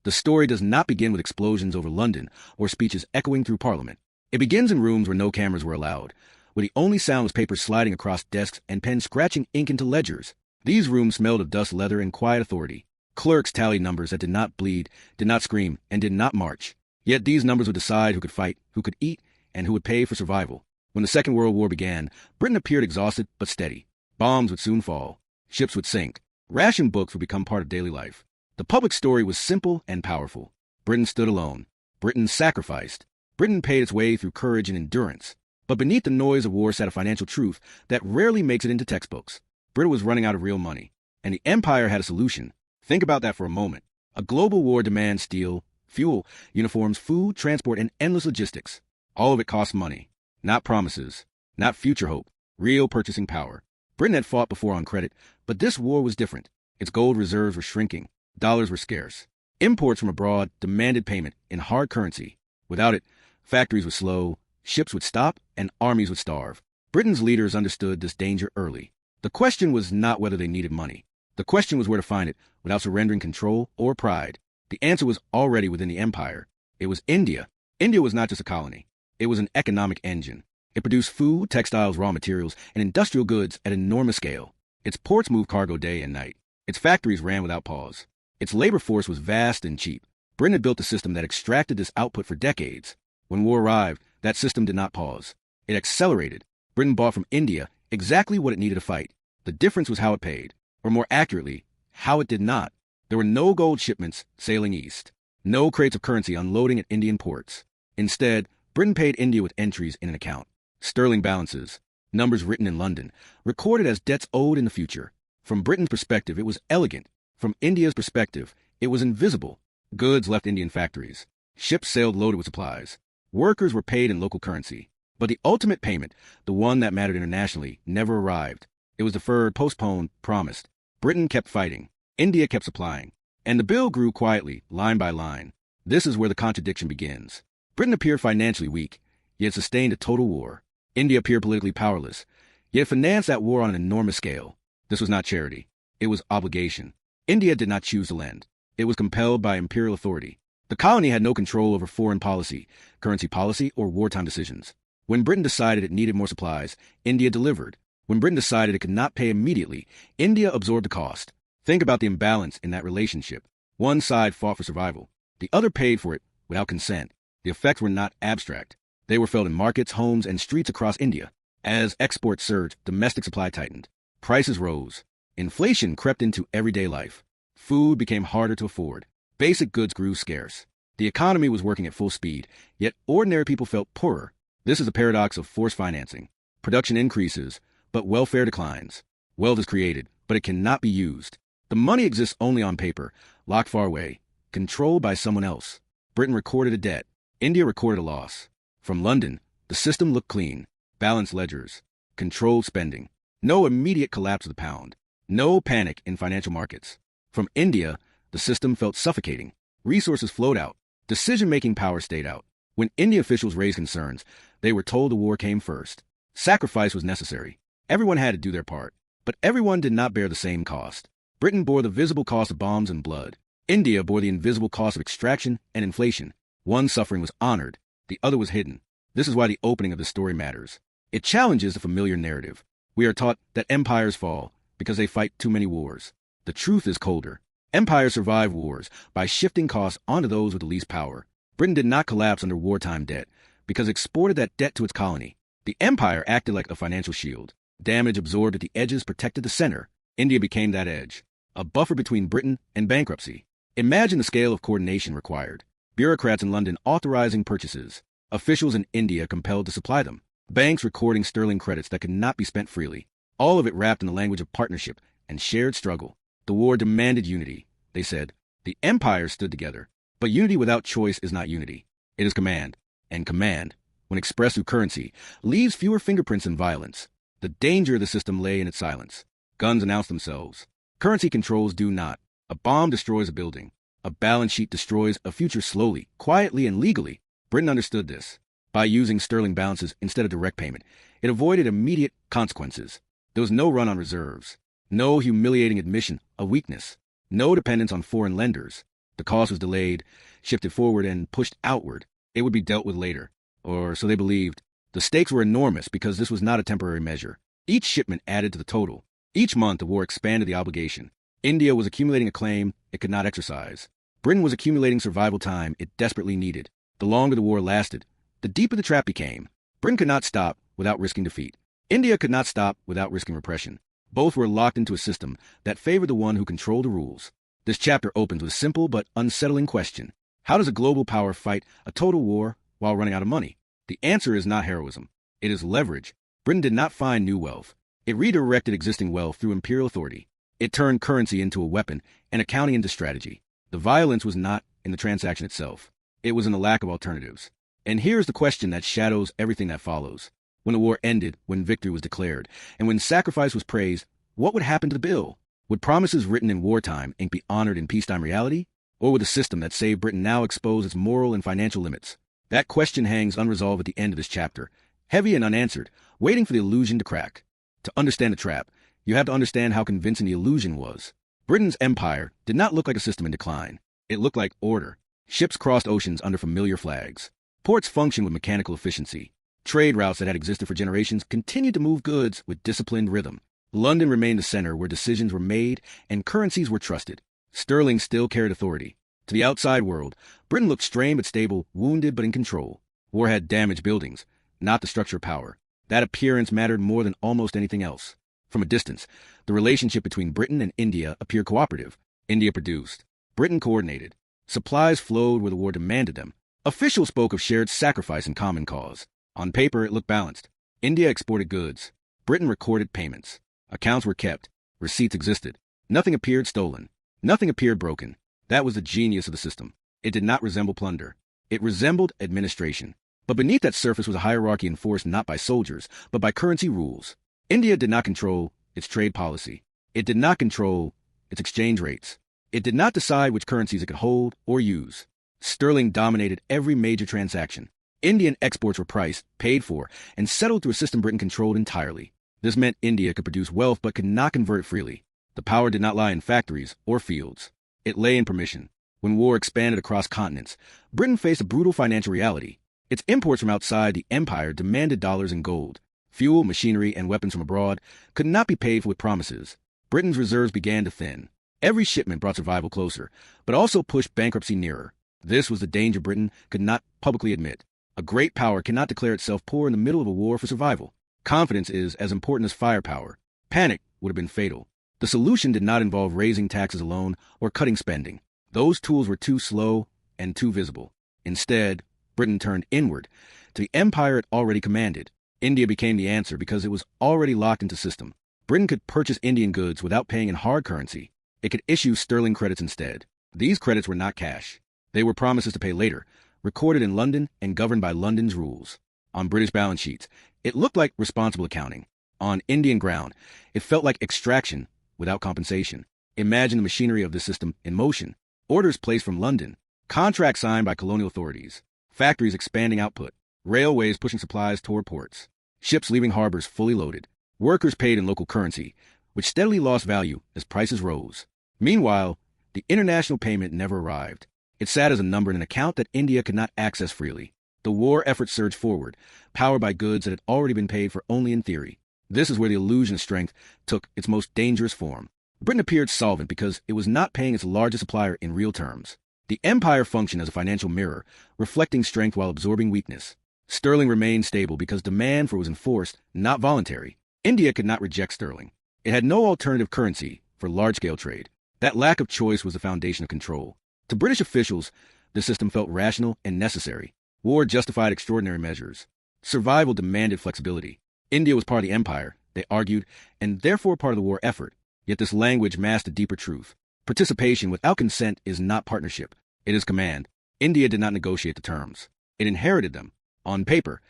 The story does not begin with explosions over London or speeches echoing through Parliament. It begins in rooms where no cameras were allowed, where the only sound was paper sliding across desks and pens scratching ink into ledgers. These rooms smelled of dust, leather, and quiet authority. Clerks tallied numbers that did not bleed, did not scream, and did not march. Yet these numbers would decide who could fight, who could eat, and who would pay for survival. When the Second World War began, Britain appeared exhausted but steady. Bombs would soon fall. Ships would sink. Ration books would become part of daily life. The public story was simple and powerful. Britain stood alone. Britain sacrificed. Britain paid its way through courage and endurance. But beneath the noise of war sat a financial truth that rarely makes it into textbooks. Britain was running out of real money, and the empire had a solution. Think about that for a moment. A global war demands steel, fuel, uniforms, food, transport, and endless logistics. All of it costs money. Not promises. Not future hope. Real purchasing power. Britain had fought before on credit, but this war was different. Its gold reserves were shrinking. Dollars were scarce. Imports from abroad demanded payment in hard currency. Without it, factories would slow, ships would stop, and armies would starve. Britain's leaders understood this danger early. The question was not whether they needed money. The question was where to find it without surrendering control or pride. The answer was already within the empire. It was India. India was not just a colony. It was an economic engine. It produced food, textiles, raw materials, and industrial goods at enormous scale. Its ports moved cargo day and night. Its factories ran without pause. Its labor force was vast and cheap. Britain had built a system that extracted this output for decades. When war arrived, that system did not pause. It accelerated. Britain bought from India exactly what it needed to fight. The difference was how it paid, or more accurately, how it did not. There were no gold shipments sailing east, no crates of currency unloading at Indian ports. Instead, Britain paid India with entries in an account, sterling balances, numbers written in London, recorded as debts owed in the future. From Britain's perspective, it was elegant. From India's perspective, it was invisible. Goods left Indian factories. Ships sailed loaded with supplies. Workers were paid in local currency. But the ultimate payment, the one that mattered internationally, never arrived. It was deferred, postponed, promised. Britain kept fighting. India kept supplying. And the bill grew quietly, line by line. This is where the contradiction begins. Britain appeared financially weak, yet sustained a total war. India appeared politically powerless, yet financed that war on an enormous scale. This was not charity. It was obligation. India did not choose to lend. It was compelled by imperial authority. The colony had no control over foreign policy, currency policy, or wartime decisions. When Britain decided it needed more supplies, India delivered. When Britain decided it could not pay immediately, India absorbed the cost. Think about the imbalance in that relationship. One side fought for survival. The other paid for it without consent. The effects were not abstract. They were felt in markets, homes, and streets across India. As exports surged, domestic supply tightened. Prices rose. Inflation crept into everyday life. Food became harder to afford. Basic goods grew scarce. The economy was working at full speed, yet ordinary people felt poorer. This is a paradox of forced financing. Production increases, but welfare declines. Wealth is created, but it cannot be used. The money exists only on paper, locked far away, controlled by someone else. Britain recorded a debt. India recorded a loss. From London, the system looked clean. Balanced ledgers. Controlled spending. No immediate collapse of the pound. No panic in financial markets. From India, the system felt suffocating. Resources flowed out. Decision-making power stayed out. When Indian officials raised concerns, they were told the war came first. Sacrifice was necessary. Everyone had to do their part. But everyone did not bear the same cost. Britain bore the visible cost of bombs and blood. India bore the invisible cost of extraction and inflation. One suffering was honored. The other was hidden. This is why the opening of the story matters. It challenges the familiar narrative. We are taught that empires fall because they fight too many wars. The truth is colder. Empires survive wars by shifting costs onto those with the least power. Britain did not collapse under wartime debt because it exported that debt to its colony. The empire acted like a financial shield. Damage absorbed at the edges protected the center. India became that edge, a buffer between Britain and bankruptcy. Imagine the scale of coordination required. Bureaucrats in London authorizing purchases. Officials in India compelled to supply them. Banks recording sterling credits that could not be spent freely. All of it wrapped in the language of partnership and shared struggle. The war demanded unity, they said. The empire stood together. But unity without choice is not unity. It is command. And command, when expressed through currency, leaves fewer fingerprints than violence. The danger of the system lay in its silence. Guns announce themselves. Currency controls do not. A bomb destroys a building. A balance sheet destroys a future slowly, quietly, and legally. Britain understood this. By using sterling balances instead of direct payment, it avoided immediate consequences. There was no run on reserves. No humiliating admission of weakness. No dependence on foreign lenders. The cost was delayed, shifted forward, and pushed outward. It would be dealt with later. Or so they believed. The stakes were enormous because this was not a temporary measure. Each shipment added to the total. Each month, the war expanded the obligation. India was accumulating a claim it could not exercise. Britain was accumulating survival time it desperately needed. The longer the war lasted, the deeper the trap became. Britain could not stop without risking defeat. India could not stop without risking repression. Both were locked into a system that favored the one who controlled the rules. This chapter opens with a simple but unsettling question. How does a global power fight a total war while running out of money? The answer is not heroism. It is leverage. Britain did not find new wealth. It redirected existing wealth through imperial authority. It turned currency into a weapon and accounting into strategy. The violence was not in the transaction itself. It was in the lack of alternatives. And here's the question that shadows everything that follows. When the war ended, when victory was declared, and when sacrifice was praised, what would happen to the bill? Would promises written in wartime ink be honored in peacetime reality? Or would the system that saved Britain now expose its moral and financial limits? That question hangs unresolved at the end of this chapter, heavy and unanswered, waiting for the illusion to crack. To understand the trap, you have to understand how convincing the illusion was. Britain's empire did not look like a system in decline. It looked like order. Ships crossed oceans under familiar flags. Ports functioned with mechanical efficiency. Trade routes that had existed for generations continued to move goods with disciplined rhythm. London remained the center where decisions were made and currencies were trusted. Sterling still carried authority. To the outside world, Britain looked strained but stable, wounded but in control. War had damaged buildings, not the structure of power. That appearance mattered more than almost anything else. From a distance, the relationship between Britain and India appeared cooperative. India produced. Britain coordinated. Supplies flowed where the war demanded them. Officials spoke of shared sacrifice and common cause. On paper, it looked balanced. India exported goods. Britain recorded payments. Accounts were kept. Receipts existed. Nothing appeared stolen. Nothing appeared broken. That was the genius of the system. It did not resemble plunder. It resembled administration. But beneath that surface was a hierarchy enforced not by soldiers, but by currency rules. India did not control its trade policy. It did not control its exchange rates. It did not decide which currencies it could hold or use. Sterling dominated every major transaction. Indian exports were priced, paid for, and settled through a system Britain controlled entirely. This meant India could produce wealth but could not convert it freely. The power did not lie in factories or fields. It lay in permission. When war expanded across continents, Britain faced a brutal financial reality. Its imports from outside the empire demanded dollars and gold. Fuel, machinery, and weapons from abroad could not be paid for with promises. Britain's reserves began to thin. Every shipment brought survival closer, but also pushed bankruptcy nearer. This was the danger Britain could not publicly admit. A great power cannot declare itself poor in the middle of a war for survival. Confidence is as important as firepower. Panic would have been fatal. The solution did not involve raising taxes alone or cutting spending. Those tools were too slow and too visible. Instead, Britain turned inward to the empire it already commanded. India became the answer because it was already locked into system. Britain could purchase Indian goods without paying in hard currency. It could issue sterling credits instead. These credits were not cash. They were promises to pay later, recorded in London and governed by London's rules. On British balance sheets, it looked like responsible accounting. On Indian ground, it felt like extraction without compensation. Imagine the machinery of this system in motion. Orders placed from London, contracts signed by colonial authorities, factories expanding output, railways pushing supplies toward ports, ships leaving harbors fully loaded, workers paid in local currency, which steadily lost value as prices rose. Meanwhile, the international payment never arrived. It sat as a number in an account that India could not access freely. The war effort surged forward, powered by goods that had already been paid for only in theory. This is where the illusion of strength took its most dangerous form. Britain appeared solvent because it was not paying its largest supplier in real terms. The empire functioned as a financial mirror, reflecting strength while absorbing weakness. Sterling remained stable because demand for it was enforced, not voluntary. India could not reject sterling. It had no alternative currency for large-scale trade. That lack of choice was the foundation of control. To British officials, the system felt rational and necessary. War justified extraordinary measures. Survival demanded flexibility. India was part of the empire, they argued, and therefore part of the war effort. Yet this language masked a deeper truth. Participation without consent is not partnership. It is command. India did not negotiate the terms. It inherited them. On paper,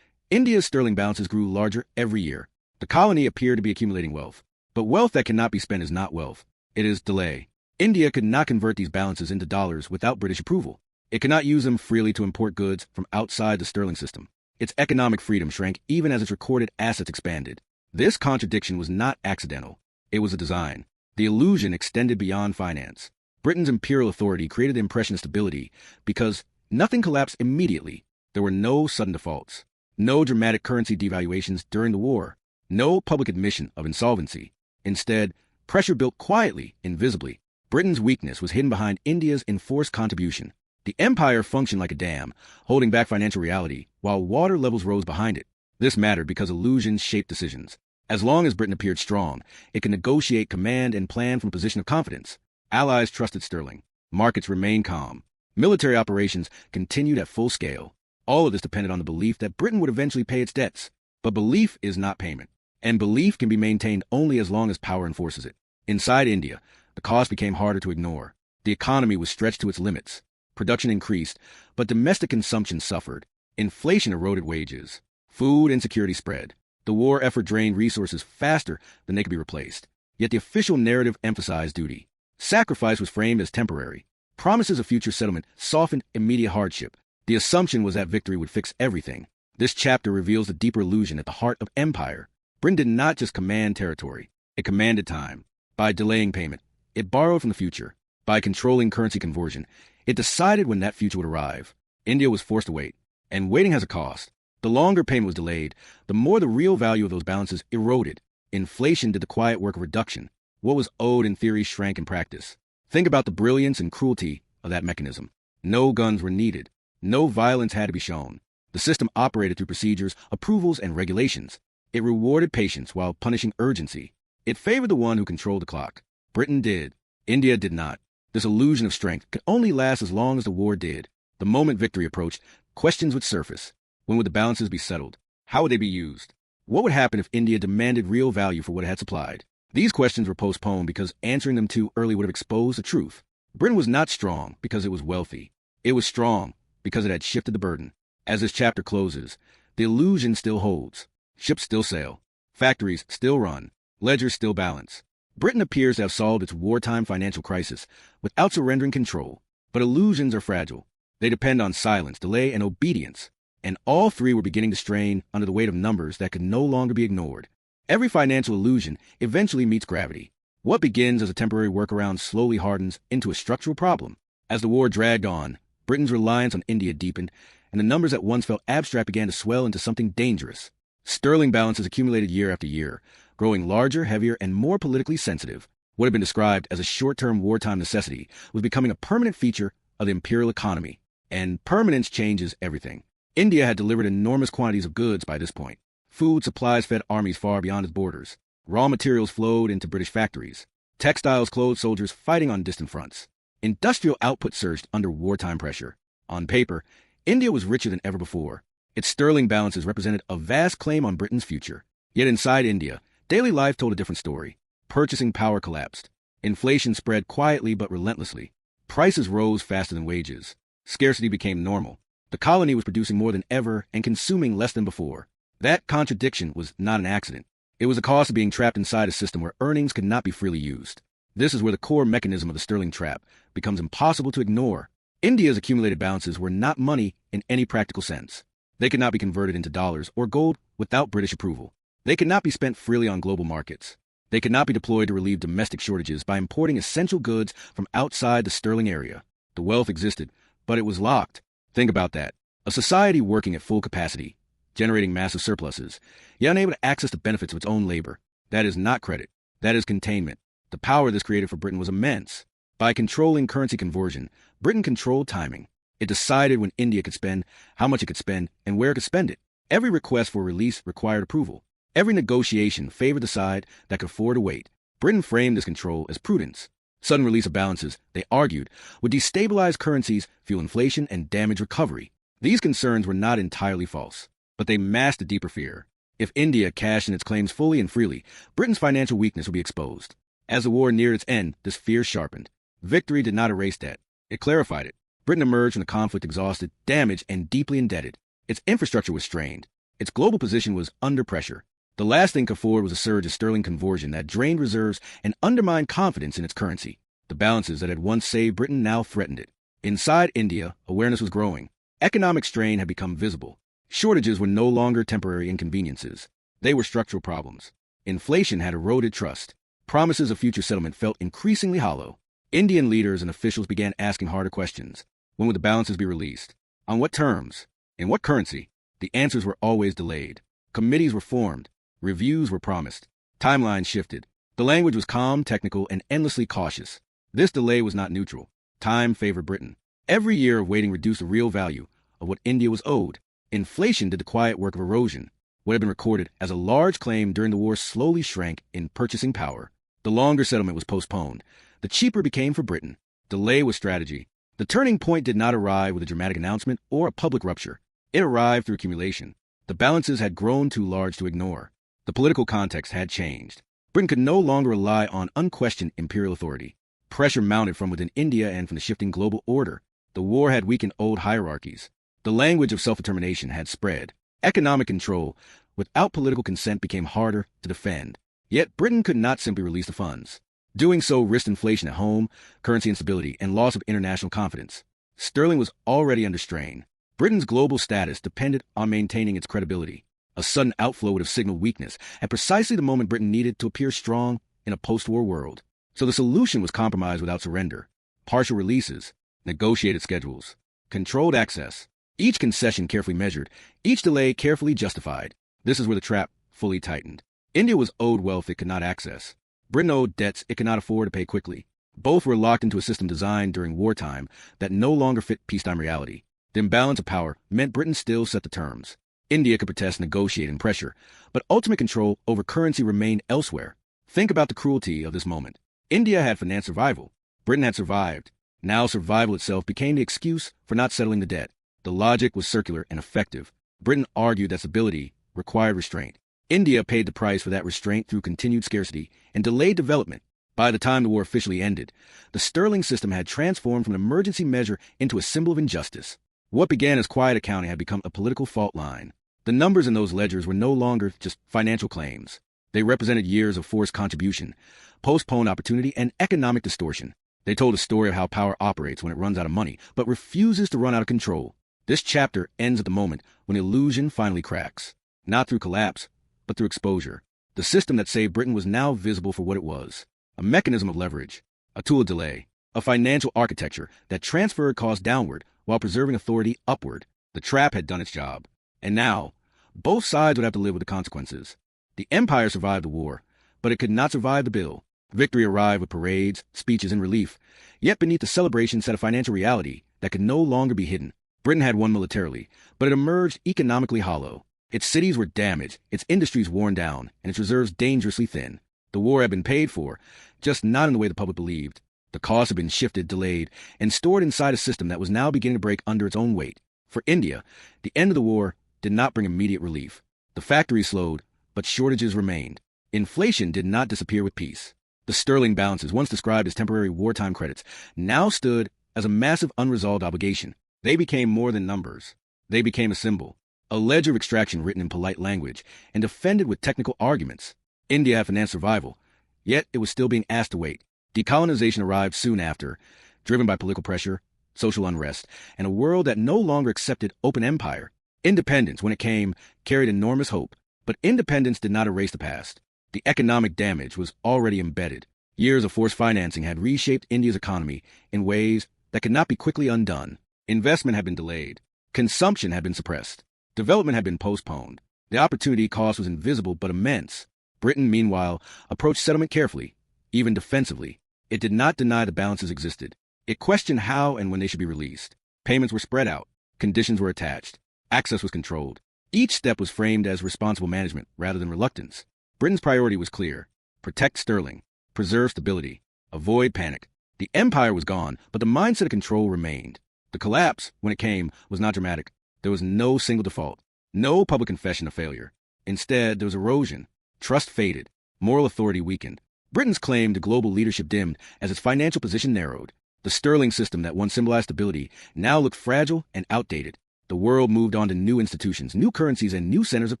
India's sterling balances grew larger every year. The colony appeared to be accumulating wealth. But wealth that cannot be spent is not wealth. It is delay. India could not convert these balances into dollars without British approval. It could not use them freely to import goods from outside the sterling system. Its economic freedom shrank even as its recorded assets expanded. This contradiction was not accidental. It was a design. The illusion extended beyond finance. Britain's imperial authority created the impression of stability because nothing collapsed immediately. There were no sudden defaults, no dramatic currency devaluations during the war, no public admission of insolvency. Instead, pressure built quietly, invisibly. Britain's weakness was hidden behind India's enforced contribution. The empire functioned like a dam, holding back financial reality, while water levels rose behind it. This mattered because illusions shaped decisions. As long as Britain appeared strong, it could negotiate, command, and plan from a position of confidence. Allies trusted sterling. Markets remained calm. Military operations continued at full scale. All of this depended on the belief that Britain would eventually pay its debts. But belief is not payment. And belief can be maintained only as long as power enforces it. Inside India, the cost became harder to ignore. The economy was stretched to its limits. Production increased, but domestic consumption suffered. Inflation eroded wages. Food insecurity spread. The war effort drained resources faster than they could be replaced. Yet the official narrative emphasized duty. Sacrifice was framed as temporary. Promises of future settlement softened immediate hardship. The assumption was that victory would fix everything. This chapter reveals the deeper illusion at the heart of empire. Britain did not just command territory. It commanded time. By delaying payment, it borrowed from the future. By controlling currency conversion, it decided when that future would arrive. India was forced to wait. And waiting has a cost. The longer payment was delayed, the more the real value of those balances eroded. Inflation did the quiet work of reduction. What was owed in theory shrank in practice. Think about the brilliance and cruelty of that mechanism. No guns were needed. No violence had to be shown. The system operated through procedures, approvals, and regulations. It rewarded patience while punishing urgency. It favored the one who controlled the clock. Britain did. India did not. This illusion of strength could only last as long as the war did. The moment victory approached, questions would surface. When would the balances be settled? How would they be used? What would happen if India demanded real value for what it had supplied? These questions were postponed because answering them too early would have exposed the truth. Britain was not strong because it was wealthy. It was strong because it had shifted the burden. As this chapter closes, the illusion still holds. Ships still sail. Factories still run. Ledgers still balance. Britain appears to have solved its wartime financial crisis without surrendering control. But illusions are fragile. They depend on silence, delay, and obedience. And all three were beginning to strain under the weight of numbers that could no longer be ignored. Every financial illusion eventually meets gravity. What begins as a temporary workaround slowly hardens into a structural problem. As the war dragged on, Britain's reliance on India deepened, and the numbers that once felt abstract began to swell into something dangerous. Sterling balances accumulated year after year, growing larger, heavier, and more politically sensitive. What had been described as a short-term wartime necessity was becoming a permanent feature of the imperial economy. And permanence changes everything. India had delivered enormous quantities of goods by this point. Food supplies fed armies far beyond its borders. Raw materials flowed into British factories. Textiles clothed soldiers fighting on distant fronts. Industrial output surged under wartime pressure. On paper, India was richer than ever before. Its sterling balances represented a vast claim on Britain's future. Yet inside India, daily life told a different story. Purchasing power collapsed. Inflation spread quietly but relentlessly. Prices rose faster than wages. Scarcity became normal. The colony was producing more than ever and consuming less than before. That contradiction was not an accident. It was the cost of being trapped inside a system where earnings could not be freely used. This is where the core mechanism of the sterling trap becomes impossible to ignore. India's accumulated balances were not money in any practical sense. They could not be converted into dollars or gold without British approval. They could not be spent freely on global markets. They could not be deployed to relieve domestic shortages by importing essential goods from outside the sterling area. The wealth existed, but it was locked. Think about that. A society working at full capacity, generating massive surpluses, yet unable to access the benefits of its own labor. That is not credit. That is containment. The power this created for Britain was immense. By controlling currency conversion, Britain controlled timing. It decided when India could spend, how much it could spend, and where it could spend it. Every request for release required approval. Every negotiation favored the side that could afford to wait. Britain framed this control as prudence. Sudden release of balances, they argued, would destabilize currencies, fuel inflation, and damage recovery. These concerns were not entirely false, but they masked a deeper fear. If India cashed in its claims fully and freely, Britain's financial weakness would be exposed. As the war neared its end, this fear sharpened. Victory did not erase that. It clarified it. Britain emerged from the conflict exhausted, damaged, and deeply indebted. Its infrastructure was strained. Its global position was under pressure. The last thing could afford was a surge of sterling conversion that drained reserves and undermined confidence in its currency. The balances that had once saved Britain now threatened it. Inside India, awareness was growing. Economic strain had become visible. Shortages were no longer temporary inconveniences. They were structural problems. Inflation had eroded trust. Promises of future settlement felt increasingly hollow. Indian leaders and officials began asking harder questions. When would the balances be released? On what terms? In what currency? The answers were always delayed. Committees were formed. Reviews were promised. Timelines shifted. The language was calm, technical, and endlessly cautious. This delay was not neutral. Time favored Britain. Every year of waiting reduced the real value of what India was owed. Inflation did the quiet work of erosion. What had been recorded as a large claim during the war slowly shrank in purchasing power. The longer settlement was postponed. The cheaper became for Britain. Delay was strategy. The turning point did not arrive with a dramatic announcement or a public rupture. It arrived through accumulation. The balances had grown too large to ignore. The political context had changed. Britain could no longer rely on unquestioned imperial authority. Pressure mounted from within India and from the shifting global order. The war had weakened old hierarchies. The language of self-determination had spread. Economic control, without political consent, became harder to defend. Yet Britain could not simply release the funds. Doing so risked inflation at home, currency instability, and loss of international confidence. Sterling was already under strain. Britain's global status depended on maintaining its credibility. A sudden outflow would have signaled weakness at precisely the moment Britain needed to appear strong in a post-war world. So the solution was compromise without surrender. Partial releases, negotiated schedules, controlled access. Each concession carefully measured, each delay carefully justified. This is where the trap fully tightened. India was owed wealth it could not access. Britain owed debts it could not afford to pay quickly. Both were locked into a system designed during wartime that no longer fit peacetime reality. The imbalance of power meant Britain still set the terms. India could protest, negotiate, and pressure, but ultimate control over currency remained elsewhere. Think about the cruelty of this moment. India had financed survival. Britain had survived. Now survival itself became the excuse for not settling the debt. The logic was circular and effective. Britain argued that stability required restraint. India paid the price for that restraint through continued scarcity and delayed development. By the time the war officially ended, the sterling system had transformed from an emergency measure into a symbol of injustice. What began as quiet accounting had become a political fault line. The numbers in those ledgers were no longer just financial claims. They represented years of forced contribution, postponed opportunity, and economic distortion. They told a story of how power operates when it runs out of money, but refuses to run out of control. This chapter ends at the moment when illusion finally cracks. Not through collapse, but through exposure. The system that saved Britain was now visible for what it was. A mechanism of leverage, a tool of delay, a financial architecture that transferred costs downward while preserving authority upward. The trap had done its job. And now, both sides would have to live with the consequences. The empire survived the war, but it could not survive the bill. Victory arrived with parades, speeches, and relief. Yet beneath the celebration sat a financial reality that could no longer be hidden. Britain had won militarily, but it emerged economically hollow. Its cities were damaged, its industries worn down, and its reserves dangerously thin. The war had been paid for, just not in the way the public believed. The costs had been shifted, delayed, and stored inside a system that was now beginning to break under its own weight. For India, the end of the war did not bring immediate relief. The factories slowed, but shortages remained. Inflation did not disappear with peace. The sterling balances, once described as temporary wartime credits, now stood as a massive unresolved obligation. They became more than numbers. They became a symbol, a ledger of extraction written in polite language and defended with technical arguments. India had financed survival, yet it was still being asked to wait. Decolonization arrived soon after, driven by political pressure, social unrest, and a world that no longer accepted open empire. Independence, when it came, carried enormous hope, but independence did not erase the past. The economic damage was already embedded. Years of forced financing had reshaped India's economy in ways that could not be quickly undone. Investment had been delayed. Consumption had been suppressed. Development had been postponed. The opportunity cost was invisible but immense. Britain, meanwhile, approached settlement carefully, even defensively. It did not deny the balances existed. It questioned how and when they should be released. Payments were spread out. Conditions were attached. Access was controlled. Each step was framed as responsible management rather than reluctance. Britain's priority was clear. Protect sterling. Preserve stability. Avoid panic. The empire was gone, but the mindset of control remained. The collapse, when it came, was not dramatic. There was no single default. No public confession of failure. Instead, there was erosion. Trust faded. Moral authority weakened. Britain's claim to global leadership dimmed as its financial position narrowed. The sterling system that once symbolized stability now looked fragile and outdated. The world moved on to new institutions, new currencies, and new centers of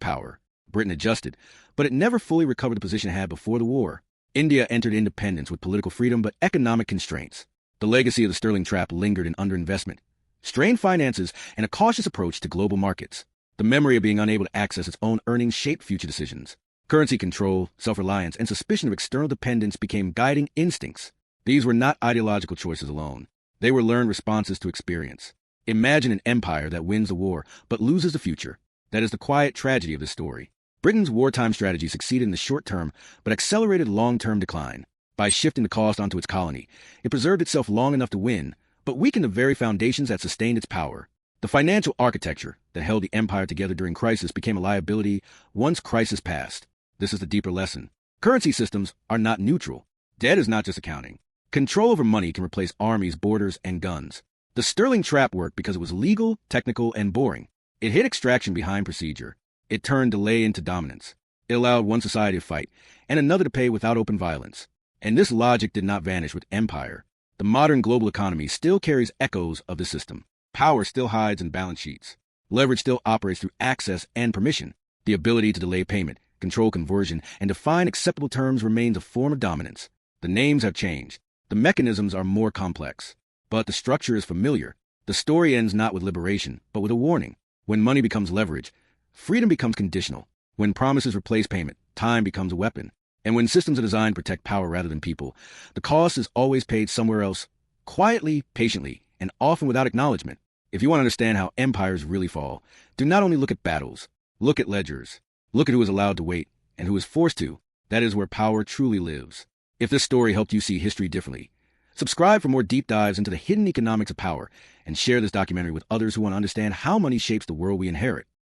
power. Britain adjusted, but it never fully recovered the position it had before the war. India entered independence with political freedom but economic constraints. The legacy of the sterling trap lingered in underinvestment, strained finances, and a cautious approach to global markets. The memory of being unable to access its own earnings shaped future decisions. Currency control, self-reliance, and suspicion of external dependence became guiding instincts. These were not ideological choices alone. They were learned responses to experience. Imagine an empire that wins the war but loses the future. That is the quiet tragedy of this story. Britain's wartime strategy succeeded in the short term but accelerated long-term decline. By shifting the cost onto its colony, it preserved itself long enough to win, but weakened the very foundations that sustained its power. The financial architecture that held the empire together during crisis became a liability once crisis passed. This is the deeper lesson. Currency systems are not neutral. Debt is not just accounting. Control over money can replace armies, borders, and guns. The sterling trap worked because it was legal, technical, and boring. It hid extraction behind procedure. It turned delay into dominance. It allowed one society to fight and another to pay without open violence. And this logic did not vanish with empire. The modern global economy still carries echoes of the system. Power still hides in balance sheets. Leverage still operates through access and permission. The ability to delay payment, control conversion, and define acceptable terms remains a form of dominance. The names have changed. The mechanisms are more complex. But the structure is familiar. The story ends not with liberation, but with a warning. When money becomes leverage, freedom becomes conditional. When promises replace payment, time becomes a weapon. And when systems are designed to protect power rather than people, the cost is always paid somewhere else, quietly, patiently, and often without acknowledgement. If you want to understand how empires really fall, do not only look at battles, look at ledgers. Look at who is allowed to wait and who is forced to. That is where power truly lives. If this story helped you see history differently, subscribe for more deep dives into the hidden economics of power and share this documentary with others who want to understand how money shapes the world we inherit.